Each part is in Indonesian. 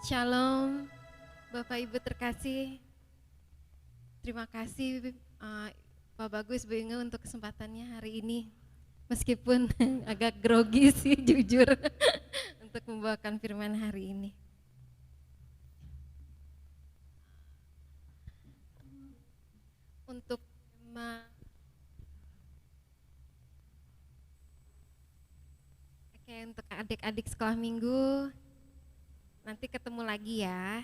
Shalom, Bapak Ibu terkasih. Terima kasih Pak Bagus, Bu Inge untuk kesempatannya hari ini. Meskipun agak grogi sih jujur untuk membawakan firman hari ini. Untuk tema untuk adik-adik sekolah minggu, nanti ketemu lagi ya.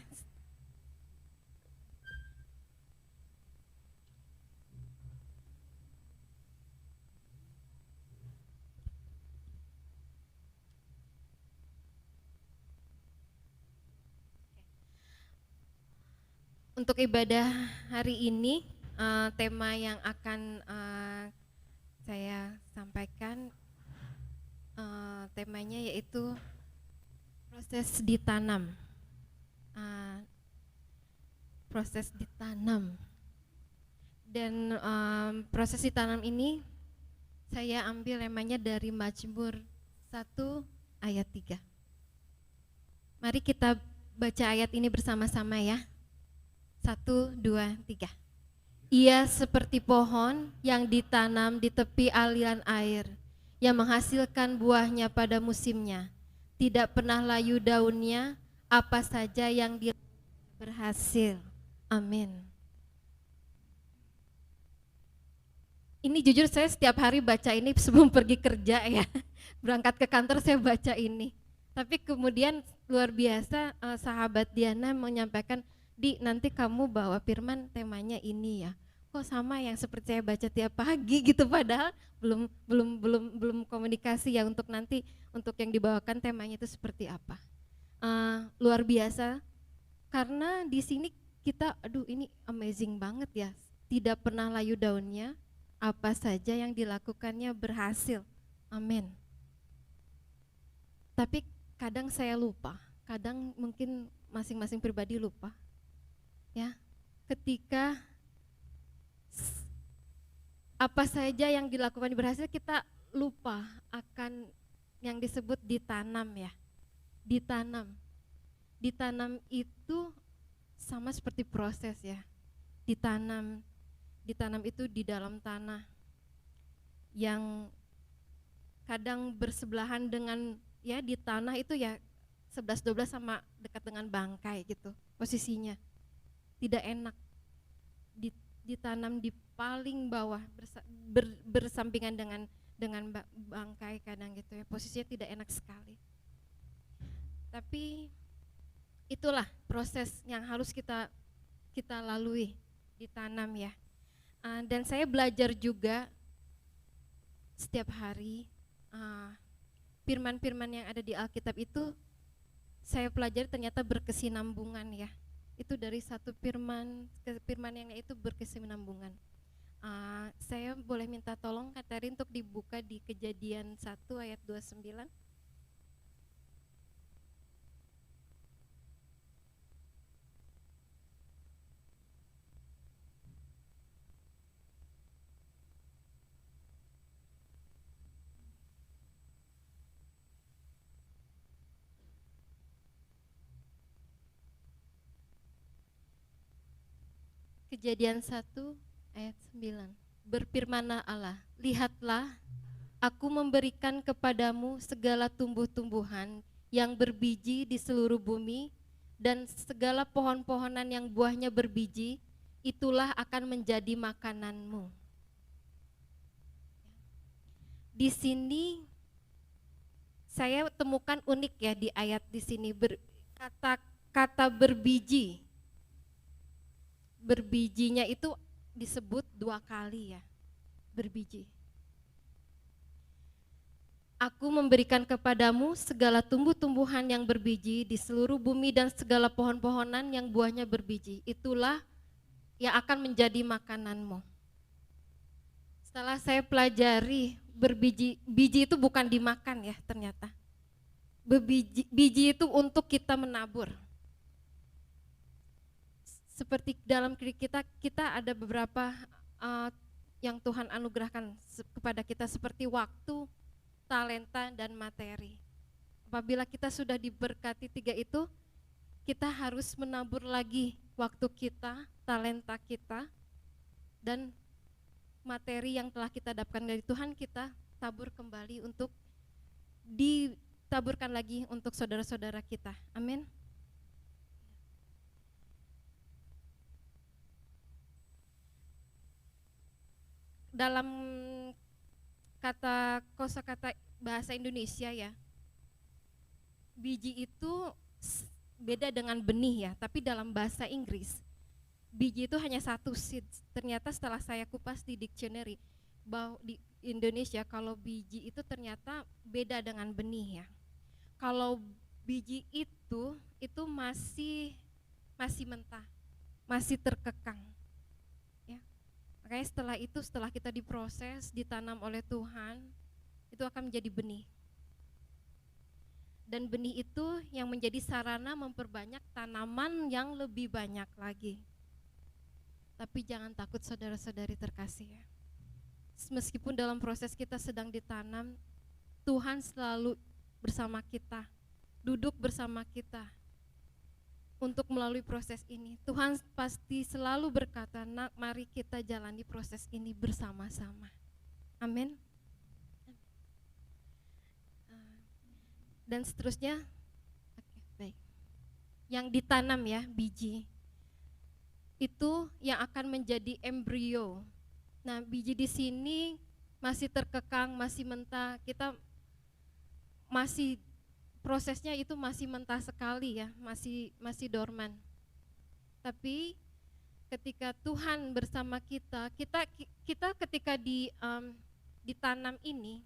Untuk ibadah hari ini, tema yang akan saya sampaikan, temanya yaitu proses ditanam. Proses ditanam. Dan proses ditanam ini saya ambil temanya dari Mazmur 1 ayat 3. Mari kita baca ayat ini bersama-sama ya. 1, 2, 3. Ia seperti pohon yang ditanam di tepi aliran air, yang menghasilkan buahnya pada musimnya. Tidak pernah layu daunnya, apa saja yang dia berhasil. Amin. Ini jujur saya setiap hari baca ini sebelum pergi kerja ya. Berangkat ke kantor saya baca ini. Tapi kemudian luar biasa sahabat Diana menyampaikan, Di, nanti kamu bawa firman temanya ini ya. Kok sama yang seperti saya baca tiap pagi gitu, padahal belum komunikasi ya untuk nanti untuk yang dibawakan temanya itu seperti apa. Luar biasa karena di sini kita ini amazing banget ya. Tidak pernah layu daunnya, apa saja yang dilakukannya berhasil. Amin. Tapi kadang saya lupa, kadang mungkin masing-masing pribadi lupa. Ya, ketika apa saja yang dilakukan berhasil, kita lupa akan yang disebut ditanam ya. Ditanam itu sama seperti proses ya. Ditanam itu di dalam tanah yang kadang bersebelahan dengan ya, di tanah itu ya 11-12 sama dekat dengan bangkai gitu posisinya. Tidak enak, ditanam di paling bawah bersampingan dengan bangkai kadang gitu ya, posisinya tidak enak sekali. Tapi itulah proses yang harus kita lalui, ditanam ya. Dan saya belajar juga setiap hari firman-firman yang ada di Alkitab itu saya pelajari ternyata berkesinambungan ya. Itu dari satu firman ke firman yang itu berkesinambungan. Saya boleh minta tolong Katarin untuk dibuka di Kejadian 1 ayat 29. Kejadian 1 ayat 9. Berfirmanlah Allah, lihatlah aku memberikan kepadamu segala tumbuh-tumbuhan yang berbiji di seluruh bumi dan segala pohon-pohonan yang buahnya berbiji, itulah akan menjadi makananmu. Di sini saya temukan unik ya di ayat di sini, kata berbiji. Berbijinya itu disebut 2 kali ya, berbiji. Aku memberikan kepadamu segala tumbuh-tumbuhan yang berbiji di seluruh bumi dan segala pohon-pohonan yang buahnya berbiji. Itulah yang akan menjadi makananmu. Setelah saya pelajari, biji itu bukan dimakan ya ternyata. Biji itu untuk kita menabur. Seperti dalam kita ada beberapa yang Tuhan anugerahkan kepada kita seperti waktu, talenta, dan materi. Apabila kita sudah diberkati 3 itu, kita harus menabur lagi waktu kita, talenta kita, dan materi yang telah kita dapatkan dari Tuhan, kita tabur kembali untuk ditaburkan lagi untuk saudara-saudara kita. Amin. Dalam kosakata bahasa Indonesia ya, biji itu beda dengan benih ya, tapi dalam bahasa Inggris biji itu hanya satu seed. Ternyata setelah saya kupas di dictionary bahwa di Indonesia kalau biji itu ternyata beda dengan benih ya. Kalau biji itu masih mentah, masih terkekang. Ya. Makanya setelah kita diproses, ditanam oleh Tuhan, itu akan menjadi benih. Dan benih itu yang menjadi sarana memperbanyak tanaman yang lebih banyak lagi. Tapi jangan takut saudara-saudari terkasih ya. Meskipun dalam proses kita sedang ditanam, Tuhan selalu bersama kita, duduk bersama kita untuk melalui proses ini. Tuhan pasti selalu berkata, "Nak, mari kita jalani proses ini bersama-sama." Amin. Dan seterusnya, oke, baik. Yang ditanam ya, biji itu yang akan menjadi embrio. Nah, biji di sini masih terkekang, masih mentah. Kita masih prosesnya itu masih mentah sekali ya, masih dorman. Tapi ketika Tuhan bersama kita ketika ditanam ini,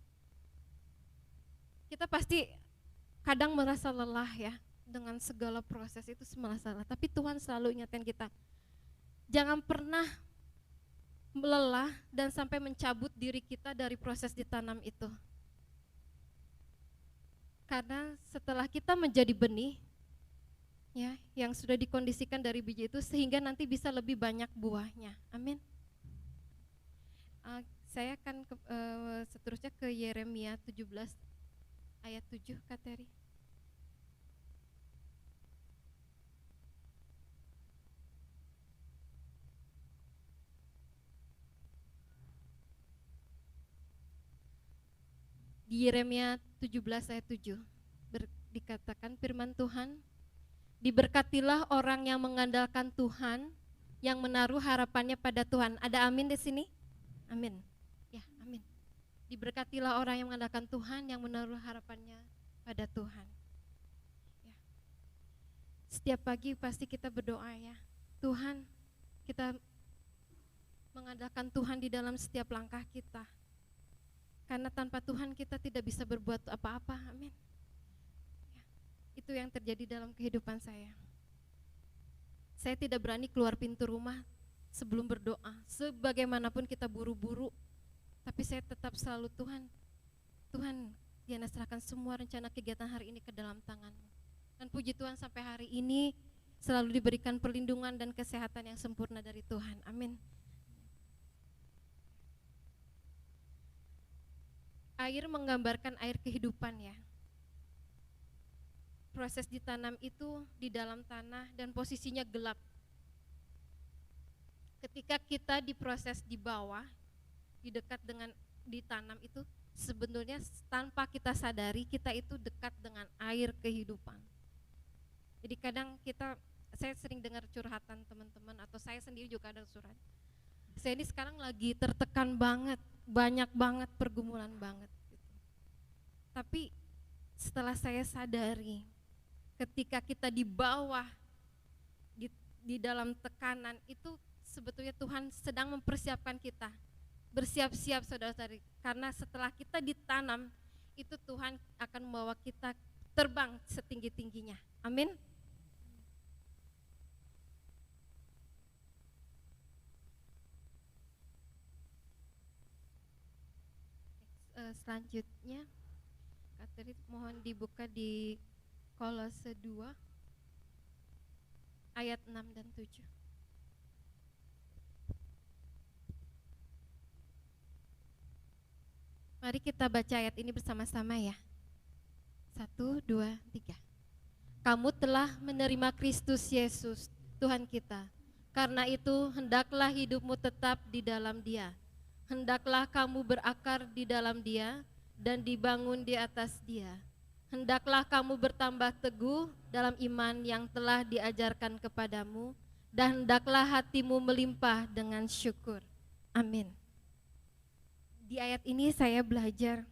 kita pasti kadang merasa lelah ya dengan segala proses itu merasa lelah. Tapi Tuhan selalu ingatkan kita, jangan pernah lelah dan sampai mencabut diri kita dari proses ditanam itu. Karena setelah kita menjadi benih, ya, yang sudah dikondisikan dari biji itu sehingga nanti bisa lebih banyak buahnya. Amin. Saya akan seterusnya ke Yeremia 17 ayat 7, Kak Teri. Di Yeremia 17 ayat 7 dikatakan firman Tuhan, diberkatilah orang yang mengandalkan Tuhan, yang menaruh harapannya pada Tuhan. Ada amin di sini? Amin. Ya, amin. Diberkatilah orang yang mengandalkan Tuhan, yang menaruh harapannya pada Tuhan. Ya. Setiap pagi pasti kita berdoa ya, Tuhan, kita mengandalkan Tuhan di dalam setiap langkah kita. Karena tanpa Tuhan kita tidak bisa berbuat apa-apa, amin. Ya, itu yang terjadi dalam kehidupan saya. Saya tidak berani keluar pintu rumah sebelum berdoa. Sebagaimanapun kita buru-buru, tapi saya tetap selalu Tuhan, Diana serahkan semua rencana kegiatan hari ini ke dalam tangan-Mu. Dan puji Tuhan sampai hari ini selalu diberikan perlindungan dan kesehatan yang sempurna dari Tuhan, amin. Air menggambarkan air kehidupan ya. Proses ditanam itu di dalam tanah dan posisinya gelap. Ketika kita diproses di bawah, di dekat dengan ditanam itu, sebenarnya tanpa kita sadari kita itu dekat dengan air kehidupan. Jadi kadang saya sering dengar curhatan teman-teman atau saya sendiri juga ada curhat. Saya ini sekarang lagi tertekan banget, banyak banget pergumulan banget gitu. Tapi setelah saya sadari ketika kita di bawah di dalam tekanan itu sebetulnya Tuhan sedang mempersiapkan kita. Bersiap-siap saudara-saudari, karena setelah kita ditanam itu Tuhan akan membawa kita terbang setinggi-tingginya. Amin. Selanjutnya Kak Teri mohon dibuka di Kolose 2 ayat 6 dan 7. Mari kita baca ayat ini bersama-sama ya. 1, 2, 3. Kamu telah menerima Kristus Yesus, Tuhan kita. Karena itu, hendaklah hidupmu tetap di dalam Dia. Hendaklah kamu berakar di dalam Dia dan dibangun di atas Dia. Hendaklah kamu bertambah teguh dalam iman yang telah diajarkan kepadamu, dan hendaklah hatimu melimpah dengan syukur. Amin. Di ayat ini saya belajar,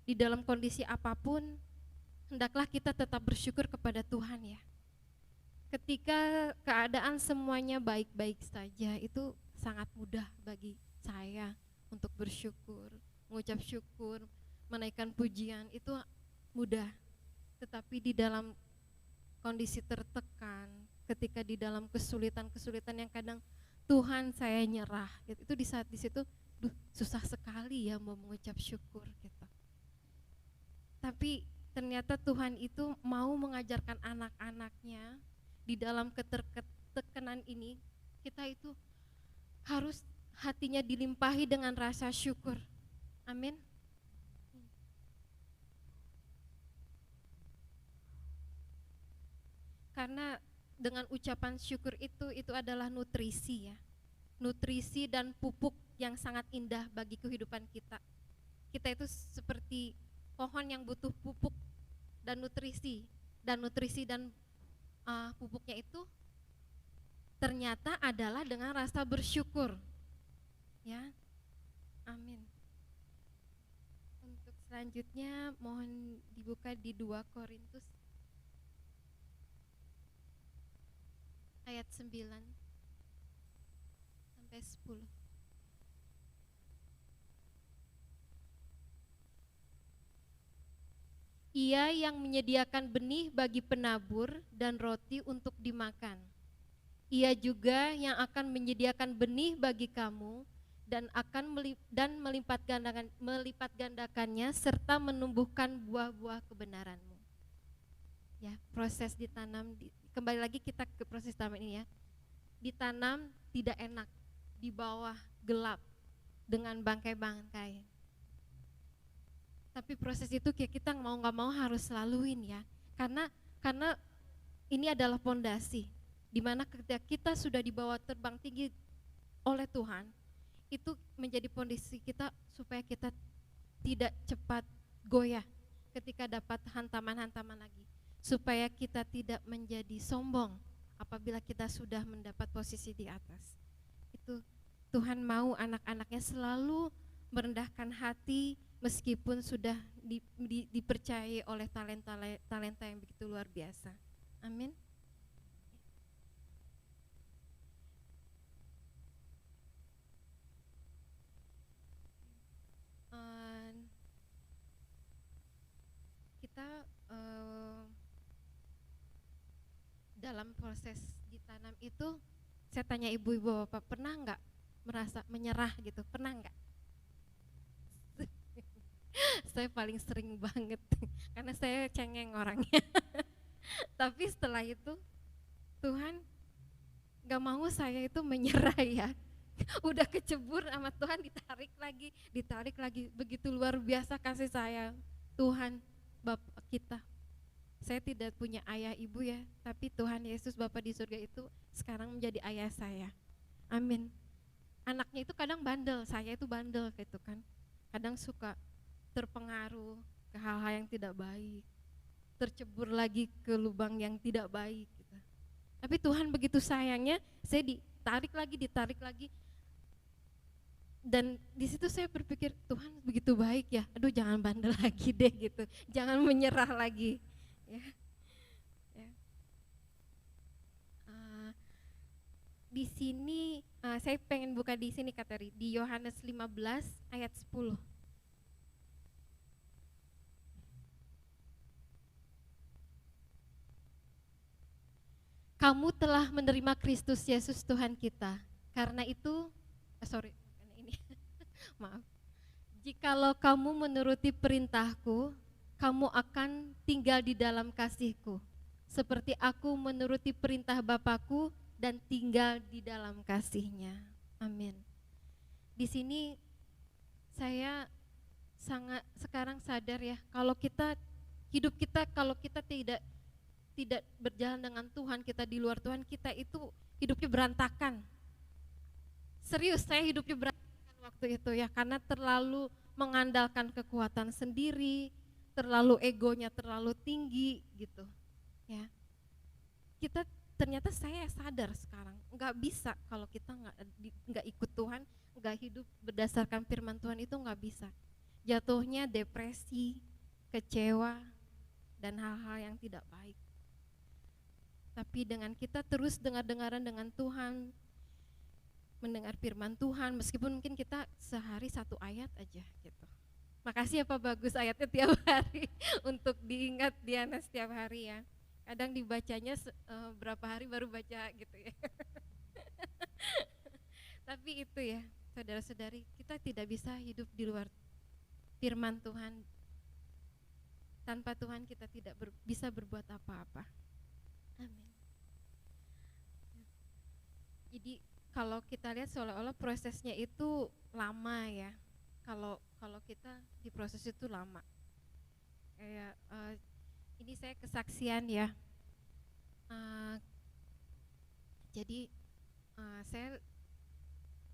di dalam kondisi apapun, hendaklah kita tetap bersyukur kepada Tuhan ya. Ketika keadaan semuanya baik-baik saja, itu sangat mudah bagi saya untuk bersyukur, mengucap syukur, menaikkan pujian, itu mudah. Tetapi di dalam kondisi tertekan, ketika di dalam kesulitan-kesulitan yang kadang Tuhan saya nyerah, itu di saat di situ susah sekali ya mau mengucap syukur gitu. Tapi ternyata Tuhan itu mau mengajarkan anak-anaknya di dalam ketertekanan ini, kita itu harus hatinya dilimpahi dengan rasa syukur. Amin. Karena dengan ucapan syukur itu adalah nutrisi ya. Nutrisi dan pupuk yang sangat indah bagi kehidupan kita. Kita itu seperti pohon yang butuh pupuk dan nutrisi dan pupuknya itu ternyata adalah dengan rasa bersyukur. Ya. Amin. Untuk selanjutnya mohon dibuka di 2 Korintus ayat 9 sampai 10. Ia yang menyediakan benih bagi penabur dan roti untuk dimakan. Ia juga yang akan menyediakan benih bagi kamu dan melipat gandakannya serta menumbuhkan buah-buah kebenaranmu. Ya, proses ditanam kembali lagi kita ke proses tanam ini ya. Ditanam tidak enak, di bawah gelap dengan bangkai-bangkai. Tapi proses itu kita mau nggak mau harus laluin ya, karena ini adalah pondasi, dimana ketika kita sudah dibawa terbang tinggi oleh Tuhan, itu menjadi pondasi kita supaya kita tidak cepat goyah ketika dapat hantaman-hantaman lagi, supaya kita tidak menjadi sombong apabila kita sudah mendapat posisi di atas. Itu Tuhan mau anak-anaknya selalu merendahkan hati, meskipun sudah dipercayai oleh talenta yang begitu luar biasa. Amin. Kita dalam proses ditanam itu, saya tanya ibu-ibu bapak, pernah nggak merasa menyerah gitu? Pernah nggak? Saya paling sering banget karena saya cengeng orangnya. Tapi setelah itu Tuhan gak mau saya itu menyerah ya. Udah kecebur sama Tuhan, ditarik lagi. Begitu luar biasa kasih saya Tuhan Bapak kita. Saya tidak punya ayah ibu ya, tapi Tuhan Yesus Bapa di surga itu sekarang menjadi ayah saya. Amin. Anaknya itu kadang bandel, saya itu bandel gitu kan. Kadang suka terpengaruh ke hal-hal yang tidak baik, tercebur lagi ke lubang yang tidak baik gitu. Tapi Tuhan begitu sayangnya, saya ditarik lagi, dan di situ saya berpikir, Tuhan begitu baik ya, aduh jangan bandel lagi deh gitu, jangan menyerah lagi ya. Di sini saya pengen buka di sini Kateri, di Yohanes 15 ayat 10. Kamu telah menerima Kristus Yesus Tuhan kita. Karena itu, maaf. Jikalau kamu menuruti perintahku, kamu akan tinggal di dalam kasihku. Seperti aku menuruti perintah Bapakku dan tinggal di dalam kasihnya. Amin. Di sini saya sangat sekarang sadar ya, kalau kita hidup kita, kalau kita tidak tidak berjalan dengan Tuhan, kita di luar Tuhan, kita itu hidupnya berantakan. Serius, saya hidupnya berantakan waktu itu ya, karena terlalu mengandalkan kekuatan sendiri, terlalu egonya terlalu tinggi gitu ya. Kita ternyata saya sadar sekarang nggak bisa kalau kita nggak ikut Tuhan, nggak hidup berdasarkan firman Tuhan, itu nggak bisa. Jatuhnya depresi, kecewa, dan hal-hal yang tidak baik. Tapi dengan kita terus dengar-dengaran dengan Tuhan, mendengar firman Tuhan, meskipun mungkin kita sehari 1 ayat aja gitu. Makasih ya Pak, bagus ayatnya tiap hari untuk diingat Diana setiap hari ya. Kadang dibacanya berapa hari baru baca gitu ya. Tapi itu ya, saudara-saudari, kita tidak bisa hidup di luar firman Tuhan. Tanpa Tuhan kita tidak bisa berbuat apa-apa. Amin. Jadi kalau kita lihat seolah-olah prosesnya itu lama ya. Kalau kita di proses itu lama. Kayak ini saya kesaksian ya. Jadi saya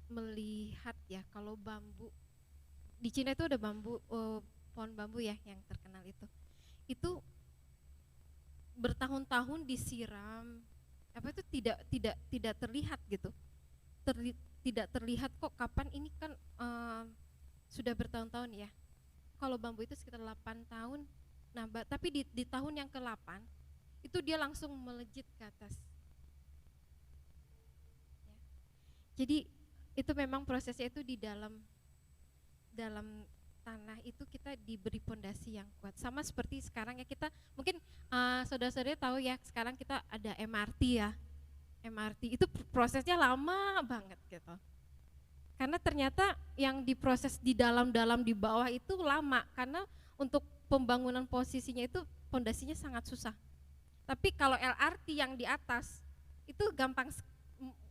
melihat ya, kalau bambu di Cina itu ada bambu, pohon bambu ya yang terkenal itu bertahun-tahun disiram, apa itu tidak terlihat gitu, tidak terlihat kok kapan ini kan sudah bertahun-tahun ya. Kalau bambu itu sekitar 8 tahun, nah tapi di tahun yang ke-8 itu dia langsung melejit ke atas ya. Jadi itu memang prosesnya itu di dalam tanah itu kita diberi pondasi yang kuat. Sama seperti sekarang ya, kita mungkin saudara-saudara tahu ya, sekarang kita ada MRT ya. MRT itu prosesnya lama banget gitu. Karena ternyata yang diproses di dalam di bawah itu lama, karena untuk pembangunan posisinya itu pondasinya sangat susah. Tapi kalau LRT yang di atas itu gampang,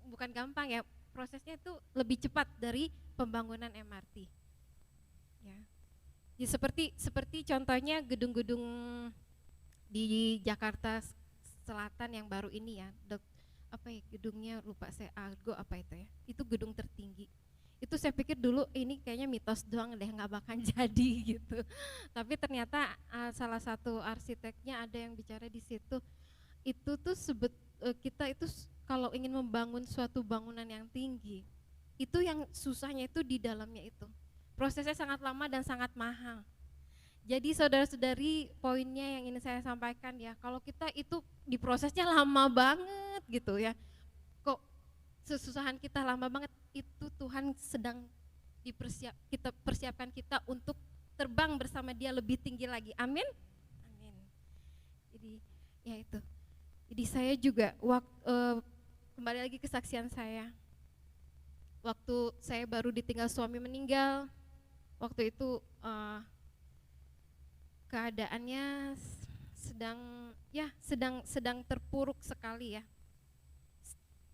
bukan gampang ya, prosesnya itu lebih cepat dari pembangunan MRT. Ya. Ya, seperti contohnya gedung-gedung di Jakarta Selatan yang baru ini ya, apa ya gedungnya, lupa saya, Argo apa itu ya, itu gedung tertinggi. Itu saya pikir dulu ini kayaknya mitos doang deh, nggak bakal jadi gitu. Tapi ternyata salah satu arsiteknya ada yang bicara di situ, itu tuh kita itu kalau ingin membangun suatu bangunan yang tinggi, itu yang susahnya itu di dalamnya itu. Prosesnya sangat lama dan sangat mahal. Jadi saudara-saudari, poinnya yang ingin saya sampaikan ya, kalau kita itu di prosesnya lama banget gitu ya, kok sesusahan kita lama banget, itu Tuhan sedang kita persiapkan kita untuk terbang bersama Dia lebih tinggi lagi. Amin. Amin. Jadi ya itu. Jadi saya juga kembali lagi kesaksian saya. Waktu saya baru ditinggal suami meninggal, waktu itu keadaannya sedang terpuruk sekali ya.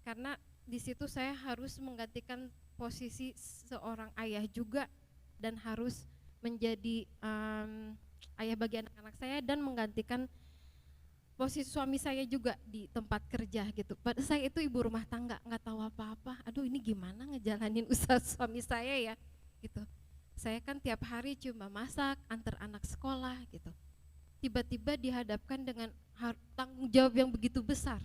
Karena di situ saya harus menggantikan posisi seorang ayah juga, dan harus menjadi ayah bagi anak-anak saya, dan menggantikan posisi suami saya juga di tempat kerja gitu. Pada saya itu ibu rumah tangga, nggak tahu apa-apa. Aduh, ini gimana ngejalanin usaha suami saya ya gitu. Saya kan tiap hari cuma masak, antar anak sekolah gitu. Tiba-tiba dihadapkan dengan tanggung jawab yang begitu besar.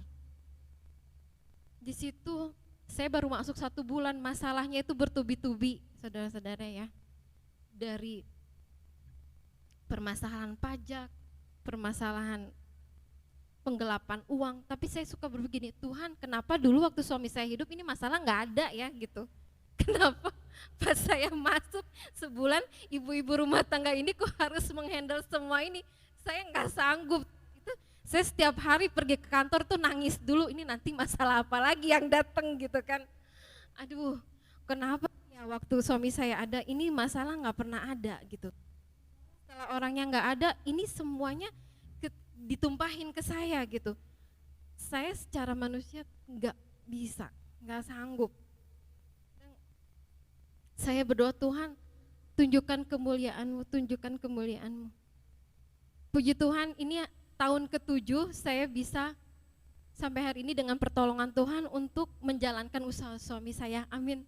Di situ saya baru masuk 1 bulan, masalahnya itu bertubi-tubi, saudara-saudara ya. Dari permasalahan pajak, permasalahan penggelapan uang. Tapi saya suka begini, Tuhan kenapa dulu waktu suami saya hidup ini masalah nggak ada ya gitu. Kenapa pas saya masuk sebulan, ibu-ibu rumah tangga ini kok harus menghandle semua ini? Saya nggak sanggup. Itu saya setiap hari pergi ke kantor tuh nangis dulu, ini nanti masalah apa lagi yang datang gitu kan. Aduh, kenapa ya waktu suami saya ada ini masalah nggak pernah ada gitu. Setelah orangnya nggak ada, ini semuanya ditumpahin ke saya gitu. Saya secara manusia nggak bisa, nggak sanggup. Saya berdoa, Tuhan tunjukkan kemuliaan-Mu, tunjukkan kemuliaan-Mu. Puji Tuhan, ini tahun ke-7 saya bisa sampai hari ini dengan pertolongan Tuhan untuk menjalankan usaha suami saya. Amin.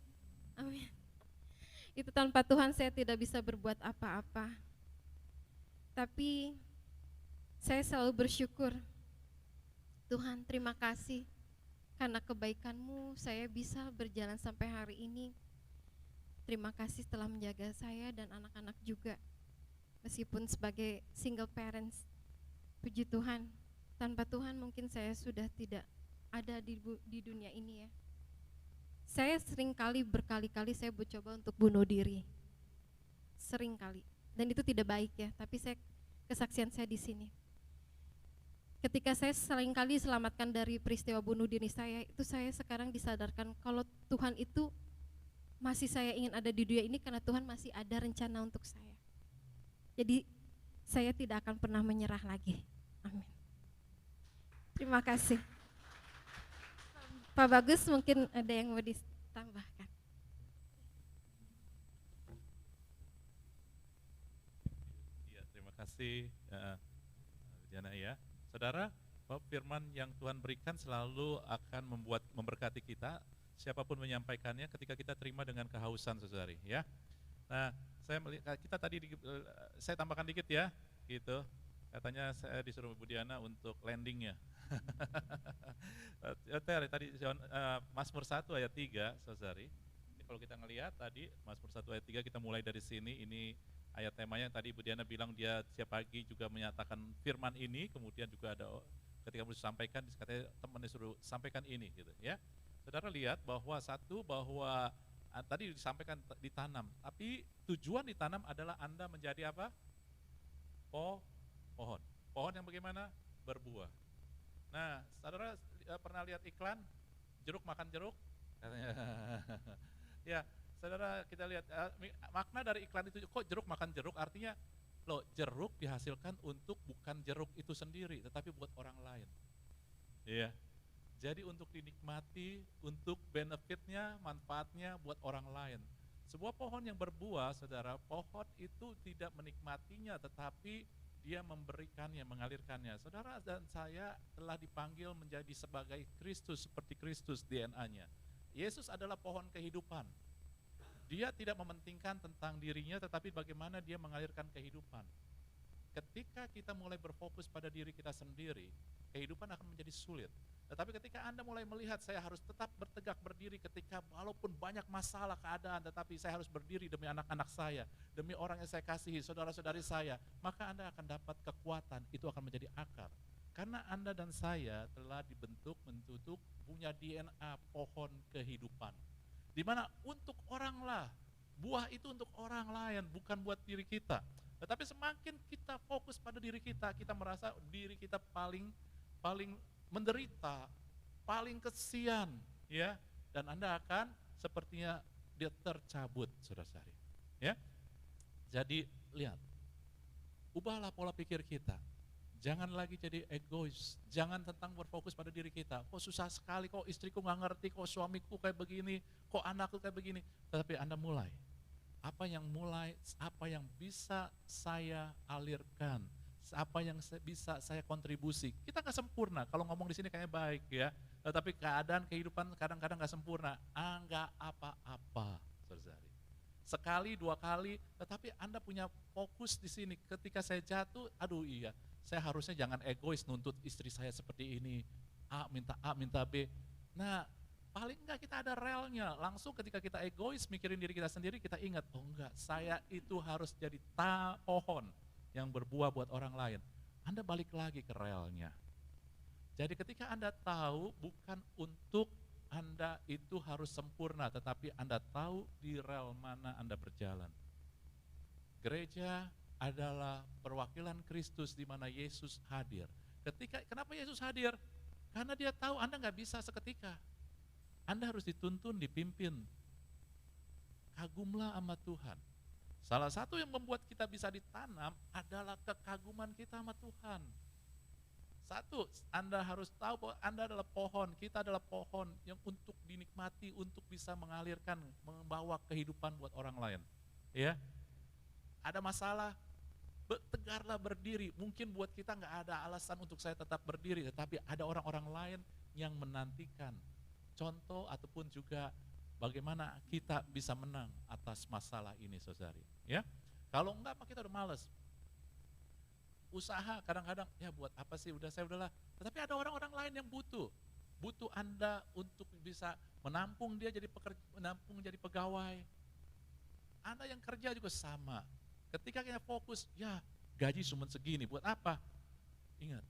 Amin. Itu tanpa Tuhan saya tidak bisa berbuat apa-apa. Tapi saya selalu bersyukur. Tuhan, terima kasih karena kebaikan-Mu saya bisa berjalan sampai hari ini. Terima kasih telah menjaga saya dan anak-anak juga. Meskipun sebagai single parents, puji Tuhan, tanpa Tuhan mungkin saya sudah tidak ada di dunia ini ya. Saya berkali-kali saya mencoba untuk bunuh diri, sering kali, dan itu tidak baik ya. Tapi kesaksian saya di sini. Ketika saya seringkali selamatkan dari peristiwa bunuh diri saya, itu saya sekarang disadarkan kalau Tuhan itu masih saya ingin ada di dunia ini karena Tuhan masih ada rencana untuk saya. Jadi saya tidak akan pernah menyerah lagi. Amin. Terima kasih. Pak Bagus, mungkin ada yang mau ditambahkan. Iya, terima kasih Diana ya. Saudara, firman yang Tuhan berikan selalu akan memberkati kita, siapapun menyampaikannya ketika kita terima dengan kehausan, saudari ya. Nah, saya tambahkan dikit ya, gitu. Katanya saya disuruh Bu Diana untuk landingnya. Tadi Mazmur 1 ayat 3, saudari. Kalau kita ngelihat tadi Mazmur 1 ayat 3, kita mulai dari sini. Ini ayat temanya tadi Bu Diana bilang dia setiap pagi juga menyatakan firman ini, kemudian juga ada ketika mau disampaikan, katanya temannya suruh sampaikan ini, gitu ya. Saudara lihat bahwa tadi disampaikan ditanam, tapi tujuan ditanam adalah Anda menjadi apa? Pohon. Pohon yang bagaimana? Berbuah. Nah, saudara pernah lihat iklan jeruk makan jeruk? Ya, saudara kita lihat makna dari iklan itu, kok jeruk makan jeruk? Artinya, loh, jeruk dihasilkan untuk bukan jeruk itu sendiri, tetapi buat orang lain. Iya. Jadi untuk dinikmati, untuk benefitnya, manfaatnya buat orang lain. Sebuah pohon yang berbuah, saudara, pohon itu tidak menikmatinya, tetapi dia memberikannya, mengalirkannya. Saudara dan saya telah dipanggil menjadi sebagai Kristus, seperti Kristus DNA-nya. Yesus adalah pohon kehidupan. Dia tidak mementingkan tentang dirinya, tetapi bagaimana dia mengalirkan kehidupan. Ketika kita mulai berfokus pada diri kita sendiri, kehidupan akan menjadi sulit. Tetapi ketika Anda mulai melihat saya harus tetap bertegak berdiri ketika walaupun banyak masalah keadaan, tetapi saya harus berdiri demi anak-anak saya, demi orang yang saya kasihi, saudara-saudari saya, maka Anda akan dapat kekuatan, itu akan menjadi akar. Karena Anda dan saya telah dibentuk punya DNA pohon kehidupan. Di mana untuk orang lah, buah itu untuk orang lain, bukan buat diri kita. Tetapi semakin kita fokus pada diri kita merasa diri kita paling menderita, paling kesian, ya, dan Anda akan sepertinya dia tercabut, saudara-saudari, ya. Jadi lihat, ubahlah pola pikir kita. Jangan lagi jadi egois, jangan tentang berfokus pada diri kita. Kok susah sekali, kok istriku nggak ngerti, kok suamiku kayak begini, kok anakku kayak begini. Tetapi Anda mulai, apa yang bisa saya alirkan, apa yang bisa saya kontribusi. Kita nggak sempurna, kalau ngomong di sini kayaknya baik ya, tetapi keadaan kehidupan kadang-kadang nggak sempurna. Nggak apa-apa, saudari. Sekali, dua kali, tetapi Anda punya fokus di sini. Ketika saya jatuh, aduh iya, saya harusnya jangan egois nuntut istri saya seperti ini, A minta B. Nah, paling enggak kita ada relnya, langsung ketika kita egois mikirin diri kita sendiri, kita ingat, oh enggak, saya itu harus jadi pohon yang berbuah buat orang lain. Anda balik lagi ke relnya. Jadi ketika Anda tahu bukan untuk Anda itu harus sempurna, tetapi Anda tahu di rel mana Anda berjalan. Gereja adalah perwakilan Kristus di mana Yesus hadir. Kenapa Yesus hadir? Karena dia tahu Anda nggak bisa seketika. Anda harus dituntun, dipimpin. Kagumlah sama Tuhan. Salah satu yang membuat kita bisa ditanam adalah kekaguman kita sama Tuhan. Satu, Anda harus tahu bahwa Anda adalah pohon, kita adalah pohon yang untuk dinikmati, untuk bisa mengalirkan, membawa kehidupan buat orang lain. Ya, ada masalah, Tegarlah berdiri. Mungkin buat kita nggak ada alasan untuk saya tetap berdiri, tetapi ada orang-orang lain yang menantikan contoh ataupun juga bagaimana kita bisa menang atas masalah ini, saudari. Ya, kalau enggak, maka kita udah males. Usaha kadang-kadang, ya buat apa sih, saya udahlah. Tetapi ada orang-orang lain yang butuh Anda untuk bisa menampung dia jadi menampung jadi pegawai. Anda yang kerja juga sama. Ketika kita fokus, ya gaji cuma segini, buat apa? Ingat,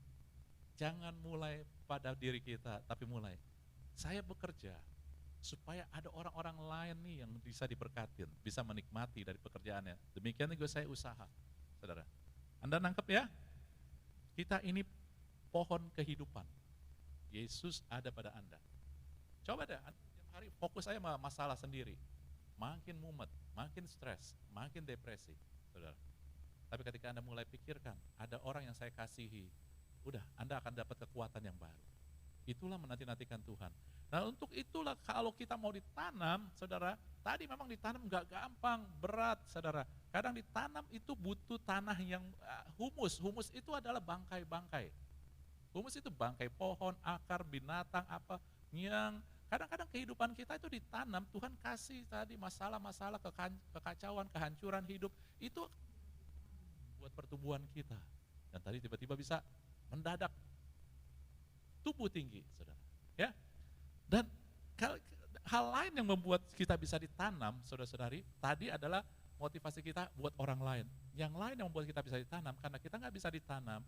jangan mulai pada diri kita, tapi mulai. Saya bekerja supaya ada orang-orang lain nih yang bisa diberkatin, bisa menikmati dari pekerjaannya. Demikian juga saya usaha, saudara. Anda nangkep ya? Kita ini pohon kehidupan. Yesus ada pada Anda. Coba deh, tiap hari fokus saya sama masalah sendiri. Makin mumet, makin stres, makin depresi, saudara. Tapi ketika Anda mulai pikirkan, ada orang yang saya kasihi, udah, Anda akan dapat kekuatan yang baru. Itulah menanti-nantikan Tuhan. Nah, untuk itulah kalau kita mau ditanam, saudara, tadi memang ditanam nggak gampang, berat, saudara. Kadang ditanam itu butuh tanah yang humus. Humus itu adalah bangkai-bangkai. Humus itu bangkai pohon, akar, binatang, apa yang kadang-kadang kehidupan kita itu ditanam. Tuhan kasih tadi masalah-masalah, kekacauan, kehancuran hidup, itu buat pertumbuhan kita. Dan tadi tiba-tiba bisa mendadak tumbuh tinggi, saudara. Ya, dan hal lain yang membuat kita bisa ditanam, saudara-saudari, tadi adalah motivasi kita buat orang lain. Yang lain yang membuat kita bisa ditanam, karena kita nggak bisa ditanam,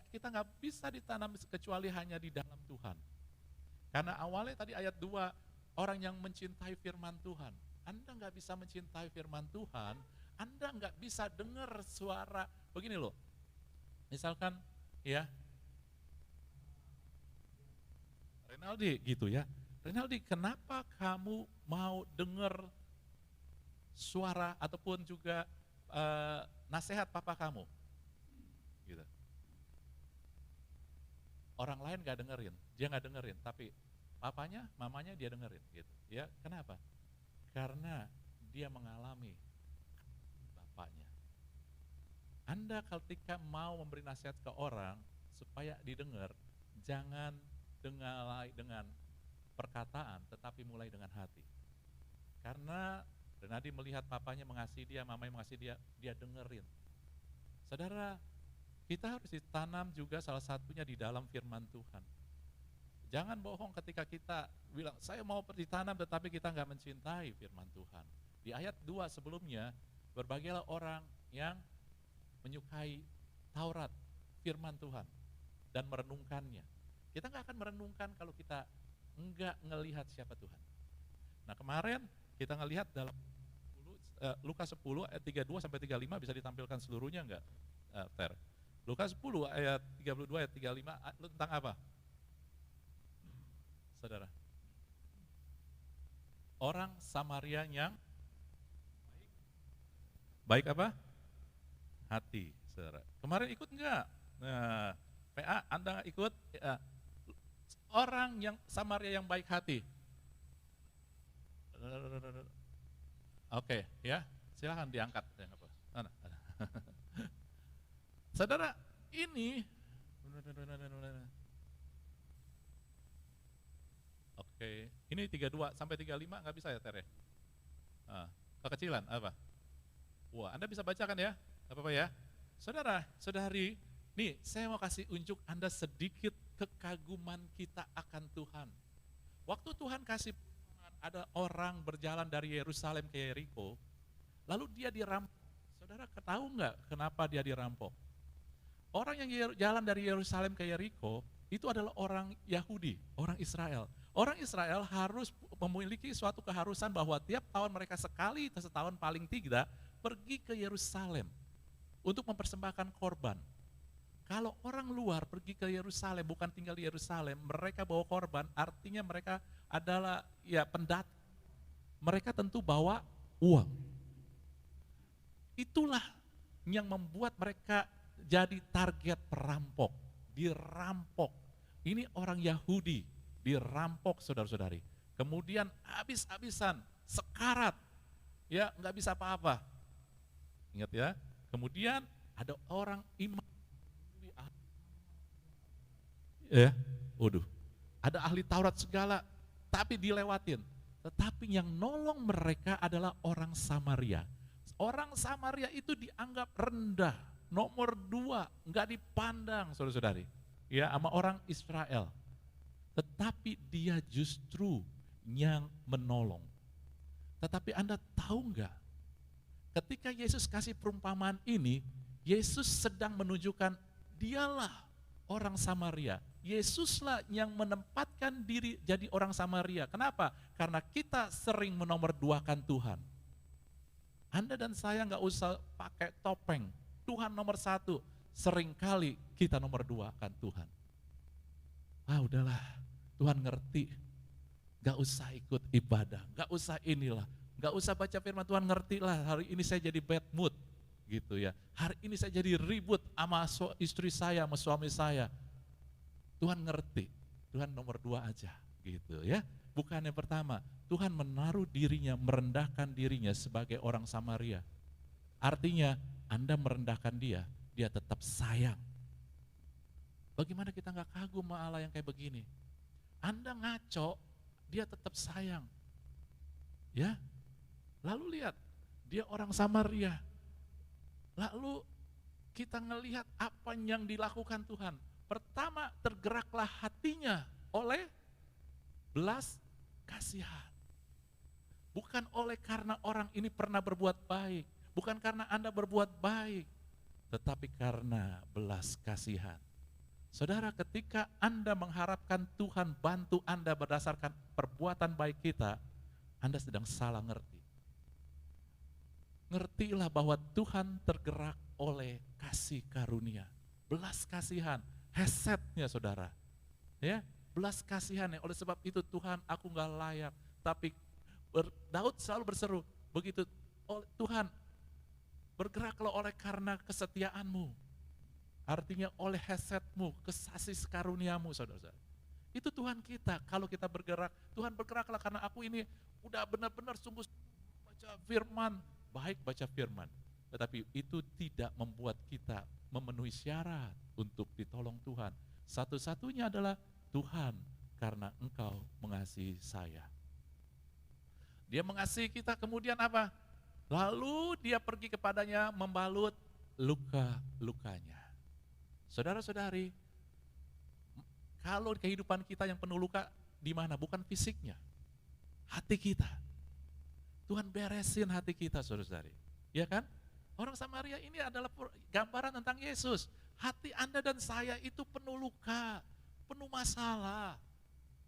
kita nggak bisa ditanam kecuali hanya di dalam Tuhan. Karena awalnya tadi ayat 2, orang yang mencintai firman Tuhan. Anda nggak bisa mencintai firman Tuhan, Anda nggak bisa dengar suara, begini loh, misalkan ya, Renaldi gitu ya, Renaldi kenapa kamu mau dengar suara ataupun juga nasihat papa kamu? Gitu. Orang lain gak dengerin, dia gak dengerin, tapi papanya, mamanya dia dengerin gitu. Ya, kenapa? Karena dia mengalami bapaknya. Anda ketika mau memberi nasihat ke orang supaya didengar, jangan dengan perkataan, tetapi mulai dengan hati. Karena Renadi melihat papanya mengasihi dia, mamanya mengasihi dia, dia dengerin. Saudara, kita harus ditanam juga salah satunya di dalam firman Tuhan. Jangan bohong ketika kita bilang, saya mau ditanam tetapi kita nggak mencintai firman Tuhan. Di ayat 2 sebelumnya, berbagailah orang yang menyukai Taurat, firman Tuhan, dan merenungkannya. Kita nggak akan merenungkan kalau kita nggak ngelihat siapa Tuhan. Nah, kemarin kita ngelihat dalam Lukas 10 ayat 32 sampai 35, bisa ditampilkan seluruhnya nggak, Ter? Lukas 10 ayat 32 ayat 35 tentang apa? Saudara, orang Samaria yang baik apa? Hati, saudara. Kemarin ikut enggak? Nah, PA, Anda ikut? Orang yang Samaria yang baik hati. Oke, ya, silahkan diangkat. Saudara, ini oke, ini 32 sampai 35 nggak bisa ya, Tere? Kekecilan apa? Wah, Anda bisa bacakan ya, nggak apa-apa ya. Saudara, saudari, nih saya mau kasih unjuk Anda sedikit kekaguman kita akan Tuhan. Waktu Tuhan kasih, ada orang berjalan dari Yerusalem ke Yeriko, lalu dia dirampok. Saudara tahu nggak kenapa dia dirampok? Orang yang jalan dari Yerusalem ke Yeriko itu adalah orang Yahudi, orang Israel. Orang Israel harus memiliki suatu keharusan bahwa tiap tahun mereka sekali setahun paling tidak pergi ke Yerusalem untuk mempersembahkan korban. Kalau orang luar pergi ke Yerusalem, bukan tinggal di Yerusalem, mereka bawa korban, artinya mereka adalah ya pendatang. Mereka tentu bawa uang. Itulah yang membuat mereka jadi target perampok, dirampok. Ini orang Yahudi, dirampok, saudara-saudari. Kemudian habis-habisan, sekarat, ya nggak bisa apa-apa. Ingat ya, kemudian Ada orang imam, ya, waduh, ada ahli Taurat segala, tapi dilewatin. Tetapi yang nolong mereka adalah orang Samaria. Orang Samaria itu dianggap rendah, nomor 2, nggak dipandang, saudara-saudari, ya, sama orang Israel. Tetapi dia justru yang menolong. Tetapi Anda tahu nggak, ketika Yesus kasih perumpamaan ini, Yesus sedang menunjukkan dialah orang Samaria. Yesuslah yang menempatkan diri jadi orang Samaria. Kenapa? Karena kita sering menomorduakan Tuhan. Anda dan saya nggak usah pakai topeng. Tuhan nomor 1. Seringkali kita nomorduakan Tuhan. Ah udahlah, Tuhan ngerti. Gak usah ikut ibadah, gak usah inilah, gak usah baca firman Tuhan, ngerti lah hari ini saya jadi bad mood gitu ya. Hari ini saya jadi ribut sama istri saya, sama suami saya. Tuhan ngerti, Tuhan nomor 2 aja gitu ya. Bukan yang pertama, Tuhan menaruh dirinya, merendahkan dirinya sebagai orang Samaria. Artinya Anda merendahkan dia, dia tetap sayang. Bagaimana kita gak kagum sama Allah yang kayak begini? Anda ngaco, dia tetap sayang. Ya. Lalu lihat, dia orang Samaria. Lalu kita ngelihat apa yang dilakukan Tuhan. Pertama, tergeraklah hatinya oleh belas kasihan. Bukan oleh karena orang ini pernah berbuat baik, bukan karena Anda berbuat baik, tetapi karena belas kasihan. Saudara, ketika Anda mengharapkan Tuhan bantu Anda berdasarkan perbuatan baik kita, Anda sedang salah ngerti. Ngertilah bahwa Tuhan tergerak oleh kasih karunia, belas kasihan, hesetnya saudara. Ya, belas kasihan ya, oleh sebab itu Tuhan aku gak layak, tapi Daud selalu berseru, begitu Tuhan bergeraklah oleh karena kesetiaanmu. Artinya oleh hesetmu, kesasih karuniamu, saudara-saudara. Itu Tuhan kita, kalau kita bergerak, Tuhan bergeraklah karena aku ini udah benar-benar sungguh baca firman, baik baca firman. Tetapi itu tidak membuat kita memenuhi syarat untuk ditolong Tuhan. Satu-satunya adalah Tuhan, karena Engkau mengasihi saya. Dia mengasihi kita, kemudian apa? Lalu dia pergi kepadanya membalut luka-lukanya. Saudara-saudari, kalau kehidupan kita yang penuh luka di mana? Bukan fisiknya, hati kita. Tuhan beresin hati kita, saudara-saudari. Ya kan? Orang Samaria ini adalah gambaran tentang Yesus. Hati Anda dan saya itu penuh luka, penuh masalah,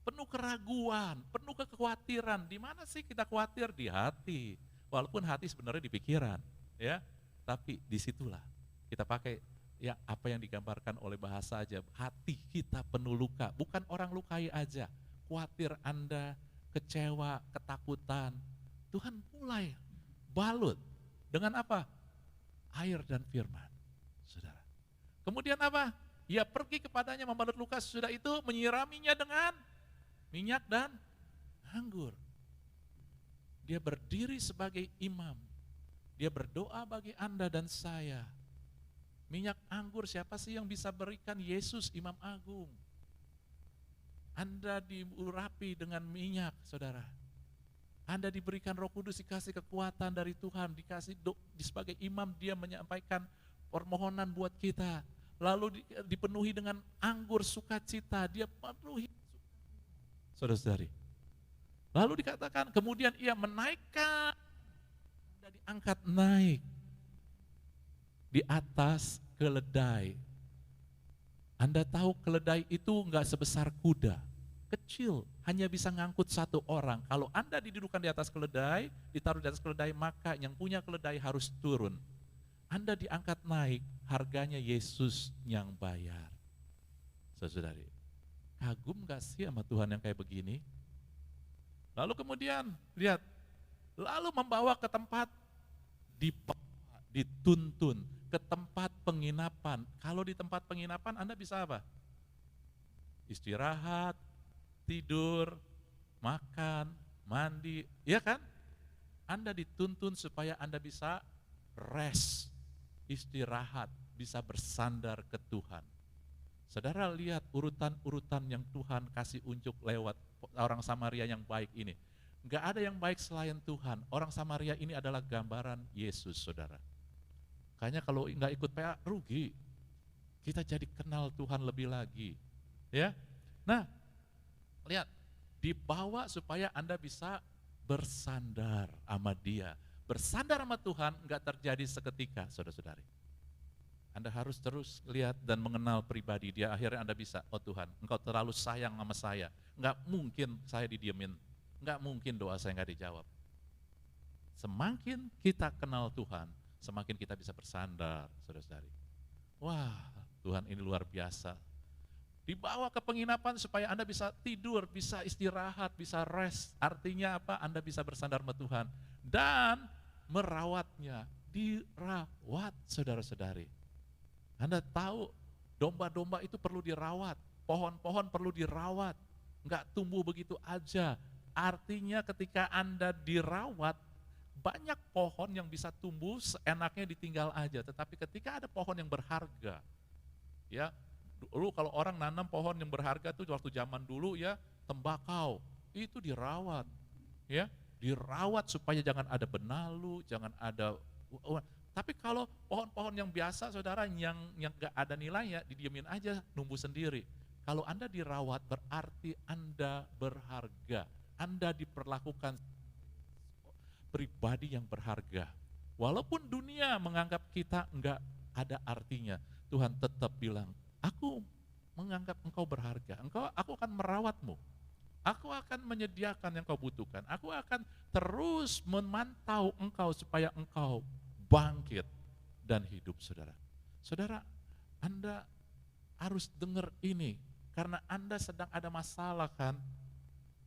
penuh keraguan, penuh kekhawatiran. Di mana sih kita khawatir? Di hati. Walaupun hati sebenarnya di pikiran, ya. Tapi disitulah kita pakai ya apa yang digambarkan oleh bahasa aja. Hati kita penuh luka, bukan orang lukai aja. Khawatir Anda, kecewa, ketakutan. Tuhan mulai balut dengan apa? Air dan firman, saudara. Kemudian apa? Ia pergi kepadanya membalut luka, sudah itu menyiraminya dengan minyak dan anggur. Dia berdiri sebagai imam. Dia berdoa bagi Anda dan saya. Minyak anggur siapa sih yang bisa berikan? Yesus, imam agung. Anda diurapi dengan minyak, saudara. Anda diberikan Roh Kudus, dikasih kekuatan dari Tuhan, dikasih sebagai imam, dia menyampaikan permohonan buat kita. Lalu dipenuhi dengan anggur sukacita, dia penuhi. Saudara-saudari. Lalu dikatakan, kemudian ia menaikkan, dan diangkat naik di atas keledai. Anda tahu keledai itu enggak sebesar kuda, kecil, hanya bisa ngangkut satu orang. Kalau Anda didudukan di atas keledai, ditaruh di atas keledai, maka yang punya keledai harus turun. Anda diangkat naik, harganya Yesus yang bayar. Saudari, kagum gak sih sama Tuhan yang kayak begini? Lalu kemudian, lihat, lalu membawa ke tempat, dituntun, ke tempat penginapan. Kalau di tempat penginapan Anda bisa apa? Istirahat, tidur, makan, mandi, ya kan? Anda dituntun supaya Anda bisa rest, istirahat, bisa bersandar ke Tuhan. Saudara lihat urutan-urutan yang Tuhan kasih unjuk lewat orang Samaria yang baik ini. Enggak ada yang baik selain Tuhan. Orang Samaria ini adalah gambaran Yesus, saudara. Kayaknya kalau nggak ikut PA, rugi. Kita jadi kenal Tuhan lebih lagi. Ya. Nah, lihat, dibawa supaya Anda bisa bersandar sama Dia. Bersandar sama Tuhan nggak terjadi seketika, saudara-saudari. Anda harus terus lihat dan mengenal pribadi Dia. Akhirnya Anda bisa, oh Tuhan, Engkau terlalu sayang sama saya. Nggak mungkin saya didiemin. Nggak mungkin doa saya nggak dijawab. Semakin kita kenal Tuhan, semakin kita bisa bersandar, saudara-saudari. Wah, Tuhan ini luar biasa. Dibawa ke penginapan supaya Anda bisa tidur, bisa istirahat, bisa rest. Artinya apa? Anda bisa bersandar sama Tuhan. Dan merawatnya, dirawat, saudara-saudari. Anda tahu domba-domba itu perlu dirawat, pohon-pohon perlu dirawat, nggak tumbuh begitu aja. Artinya ketika Anda dirawat, banyak pohon yang bisa tumbuh seenaknya ditinggal aja. Tetapi ketika ada pohon yang berharga, ya dulu kalau orang nanam pohon yang berharga tuh waktu zaman dulu ya tembakau, itu dirawat, ya dirawat supaya jangan ada benalu, jangan ada. Tapi kalau pohon-pohon yang biasa, saudara, yang gak ada nilainya, didiemin aja, numbuh sendiri. Kalau Anda dirawat, berarti Anda berharga. Anda diperlakukan pribadi yang berharga. Walaupun dunia menganggap kita enggak ada artinya, Tuhan tetap bilang, aku menganggap engkau berharga, aku akan merawatmu. Aku akan menyediakan yang kau butuhkan. Aku akan terus memantau engkau supaya engkau bangkit dan hidup, saudara. Saudara, Anda harus dengar ini, karena Anda sedang ada masalah kan,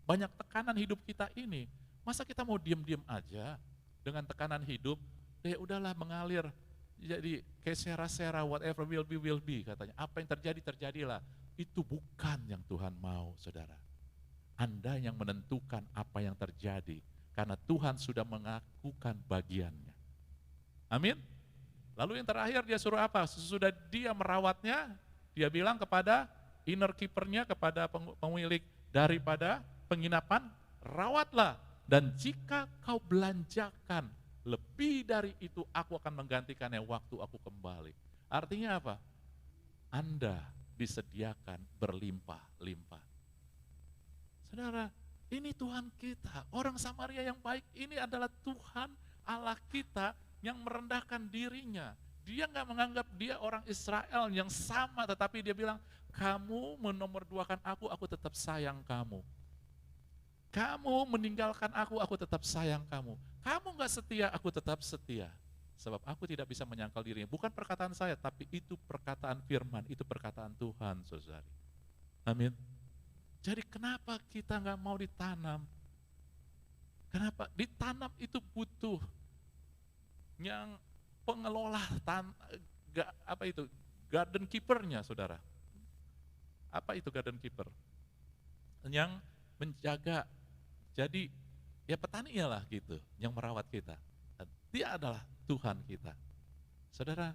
banyak tekanan hidup kita ini, masa kita mau diam-diam aja dengan tekanan hidup, udahlah mengalir, jadi kayak sera-sera, whatever will be, katanya. Apa yang terjadi, terjadilah. Itu bukan yang Tuhan mau, saudara. Anda yang menentukan apa yang terjadi, karena Tuhan sudah mengakukan bagiannya. Amin. Lalu yang terakhir dia suruh apa? Sesudah dia merawatnya, dia bilang kepada inner keeper-nya, kepada pemilik daripada penginapan, rawatlah, dan jika kau belanjakan lebih dari itu, aku akan menggantikannya waktu aku kembali. Artinya apa? Anda disediakan berlimpah-limpah. Saudara, ini Tuhan kita. Orang Samaria yang baik ini adalah Tuhan Allah kita yang merendahkan dirinya. Dia nggak menganggap dia orang Israel yang sama, tetapi dia bilang, kamu menomorduakan aku tetap sayang kamu. Kamu meninggalkan aku tetap sayang kamu. Kamu nggak setia, aku tetap setia. Sebab aku tidak bisa menyangkal dirinya. Bukan perkataan saya, tapi itu perkataan firman, itu perkataan Tuhan, saudari. Amin. Jadi kenapa kita nggak mau ditanam? Kenapa? Ditanam itu butuh yang pengelola garden keeper-nya, saudara. Apa itu garden keeper? Yang menjaga. Jadi ya petaninya lah gitu, yang merawat kita. Dan dia adalah Tuhan kita. Saudara,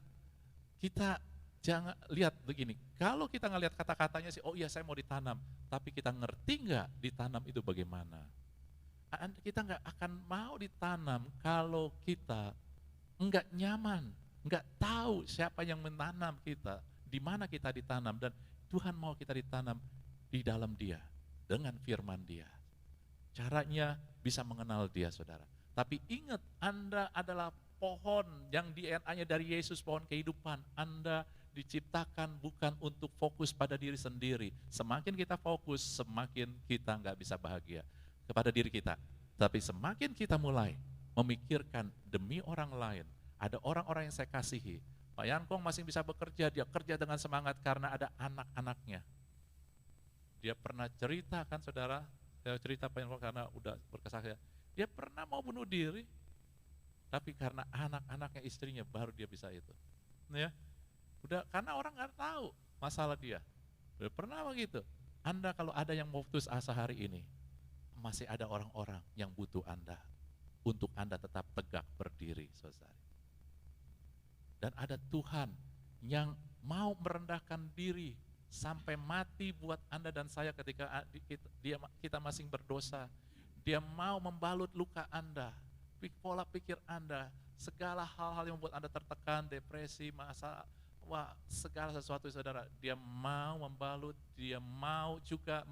kita jangan lihat begini, kalau kita ngelihat kata-katanya sih, oh iya saya mau ditanam, tapi kita ngerti nggak ditanam itu bagaimana? Kita nggak akan mau ditanam kalau kita enggak nyaman, enggak tahu siapa yang menanam kita, di mana kita ditanam, dan Tuhan mau kita ditanam di dalam Dia, dengan firman Dia. Caranya bisa mengenal Dia, saudara. Tapi ingat, Anda adalah pohon yang DNA-nya dari Yesus, pohon kehidupan. Anda diciptakan bukan untuk fokus pada diri sendiri. Semakin kita fokus, semakin kita enggak bisa bahagia kepada diri kita. Tapi semakin kita mulai memikirkan demi orang lain, ada orang-orang yang saya kasihi. Pak Yankong masih bisa bekerja, dia kerja dengan semangat karena ada anak-anaknya. Dia pernah cerita kan, saudara, saya cerita Pak Yankong karena udah berkesaksian. Dia pernah mau bunuh diri, tapi karena anak-anaknya, istrinya, baru dia bisa itu. Ya, udah, karena orang nggak tahu masalah dia. Udah pernah begitu. Anda kalau ada yang mau putus asa hari ini, masih ada orang-orang yang butuh Anda, untuk Anda tetap tegak berdiri, saudara. Dan ada Tuhan yang mau merendahkan diri sampai mati buat Anda dan saya ketika kita masing berdosa. Dia mau membalut luka Anda, pola pikir Anda, segala hal-hal yang membuat Anda tertekan, depresi, segala sesuatu saudara. Dia mau membalut, dia mau juga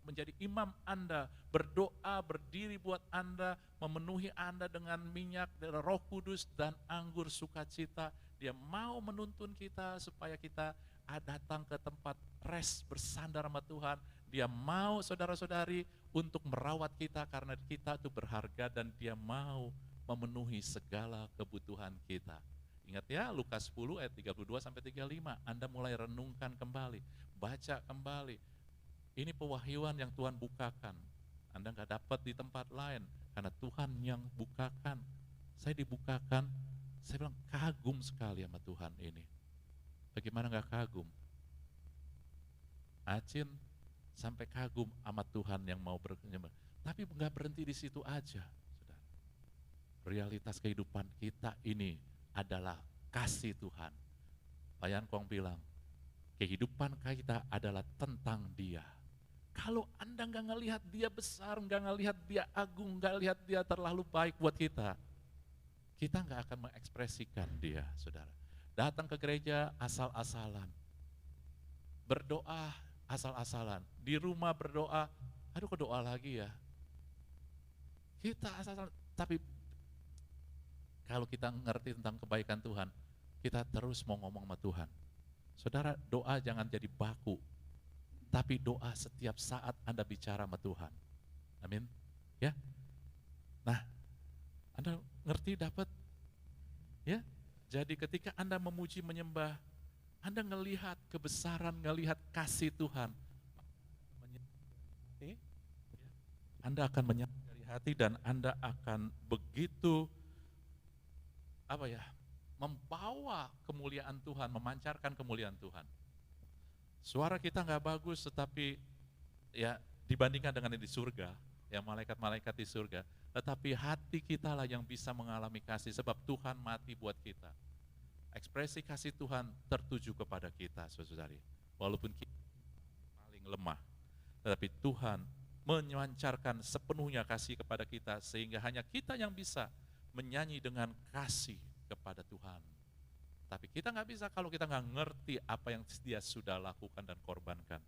menjadi imam Anda, berdoa, berdiri buat Anda, memenuhi Anda dengan minyak, Roh Kudus dan anggur sukacita. Dia mau menuntun kita supaya kita datang ke tempat rest, bersandar sama Tuhan. Dia mau saudara-saudari untuk merawat kita karena kita itu berharga dan dia mau memenuhi segala kebutuhan kita. Ingat ya, Lukas 10 ayat 32 sampai 35. Anda mulai renungkan kembali, baca kembali. Ini pewahyuan yang Tuhan bukakan. Anda nggak dapat di tempat lain karena Tuhan yang bukakan. Saya dibukakan, saya bilang kagum sekali sama Tuhan ini. Bagaimana nggak kagum? Acin sampai kagum sama Tuhan yang mau berkenyembah. Tapi nggak berhenti di situ aja, saudara. Realitas kehidupan kita ini adalah kasih Tuhan. Pak Yan Kong bilang, kehidupan kita adalah tentang Dia. Kalau Anda nggak ngelihat Dia besar, nggak ngelihat Dia agung, nggak lihat Dia terlalu baik buat kita nggak akan mengekspresikan Dia, saudara. Datang ke gereja asal-asalan, berdoa asal-asalan, di rumah berdoa, aduh kok doa lagi ya. Kita asal-asalan, tapi kalau kita ngerti tentang kebaikan Tuhan, kita terus mau ngomong sama Tuhan. Saudara, doa jangan jadi baku, tapi doa setiap saat Anda bicara sama Tuhan. Amin. Ya. Nah, Anda ngerti, dapat? Ya. Jadi ketika Anda memuji, menyembah, Anda ngelihat kebesaran, ngelihat kasih Tuhan. Anda akan menyembah dari hati dan Anda akan begitu membawa kemuliaan Tuhan, memancarkan kemuliaan Tuhan. Suara kita nggak bagus, tetapi ya dibandingkan dengan yang di surga, ya malaikat-malaikat di surga, tetapi hati kita lah yang bisa mengalami kasih, sebab Tuhan mati buat kita. Ekspresi kasih Tuhan tertuju kepada kita, saudari. Walaupun kita paling lemah, tetapi Tuhan memancarkan sepenuhnya kasih kepada kita, sehingga hanya kita yang bisa menyanyi dengan kasih kepada Tuhan. Tapi kita nggak bisa kalau kita nggak ngerti apa yang Dia sudah lakukan dan korbankan.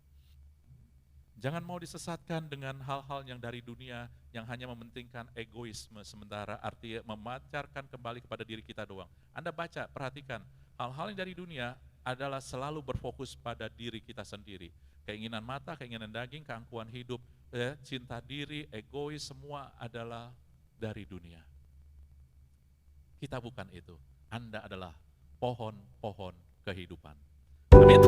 Jangan mau disesatkan dengan hal-hal yang dari dunia yang hanya mementingkan egoisme sementara, artinya memancarkan kembali kepada diri kita doang. Anda baca, perhatikan, hal-hal yang dari dunia adalah selalu berfokus pada diri kita sendiri. Keinginan mata, keinginan daging, keangkuhan hidup, cinta diri, egois, semua adalah dari dunia. Kita bukan itu. Anda adalah pohon-pohon kehidupan. Amin.